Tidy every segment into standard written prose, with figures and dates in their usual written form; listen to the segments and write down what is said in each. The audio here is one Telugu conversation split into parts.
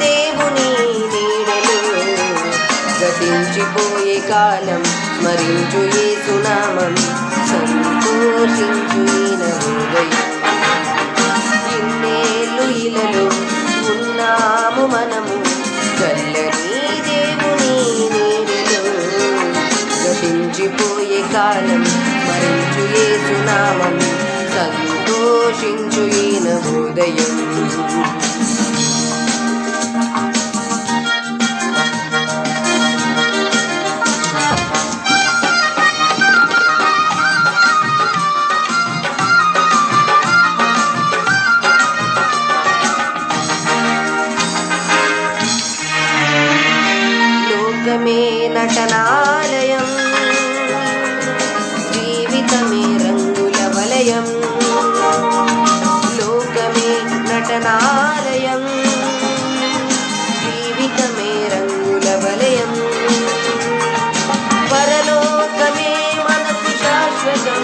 దేవుని నీడలో గతించిపోయే కాలం స్మరించు యేసునామం సంతోషించు ఈయన హృదయం. ఇన్నేళ్ళు ఇలలో ఉన్నాము మనము చల్లని దేవుని నీడలో గతించిపోయే కాలం స్మరించు యేసునామం సంతోషించు ఈయన హృదయం. లోకమే నటనాలయం, జీవితమే రంగుల వలయం. లోకమే నటనాలయం, జీవితమే రంగుల వలయం. పరలోకమే మనకు శాశ్వతం,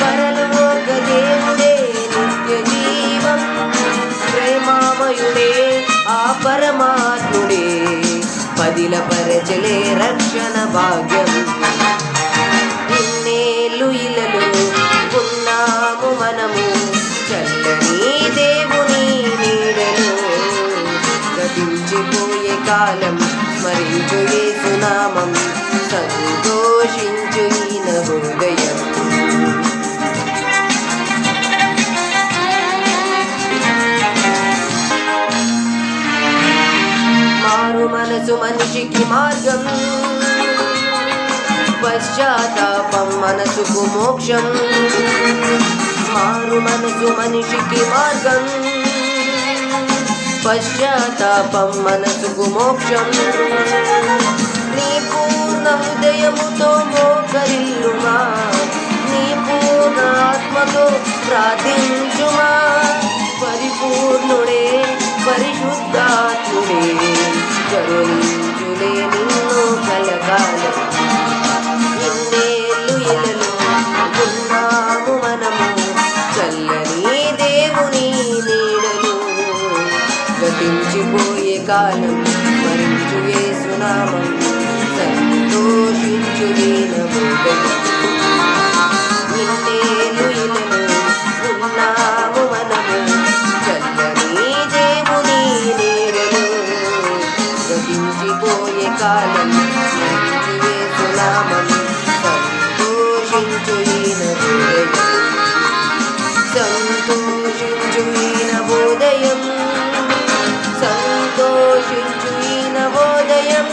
పరలోక దేవుడే నిత్య జీవం. ప్రేమామయుడే ఆ పరమాత్ముడే పదిల పరచలే రక్షణ భాగ్యం. ఇన్నేళ్ళు ఇలలో ఉన్నాము మనము చల్లని దేవుని నీడలో గతించిపోయే కాలం స్మరించు యేసునామం సంతోషించు ఈయన హృదయం. మారు మనసు మనిషికి మార్గం, పశ్చాత్తాపం మనసుకు మోక్షం. మారు మనసు మనిషికి మార్గం, పశ్చాత్తాపం మనసుకు మోక్షం. నీ పూర్ణ హృదయముతో మోకరిల్లుమా, నీ పూర్ణ ఆత్మతో ప్రార్థించుమా. పరిపూర్ణుడే పరిశుద్ధాత్ముడే కరుణించులే నిన్ను కలకాలం. ఇన్నేళ్ళు ఇలలో ఉన్నాము మనము చల్లని దేవుని నీడలో గతించిపోయే కాలం స్మరించు యేసునామం సంతోషించు ఈయన హృదయం. ఇన్నేళ్ళు ఇలలో ఉన్నాము మనము చల్లని దేవుని నీడలో గతించిపోయే కాలం స్మరించు యేసునామం సంతోషించు ఈయన హృదయం. సంతోషించు ఈయన హృదయం, సంతోషించు ఈయన హృదయం.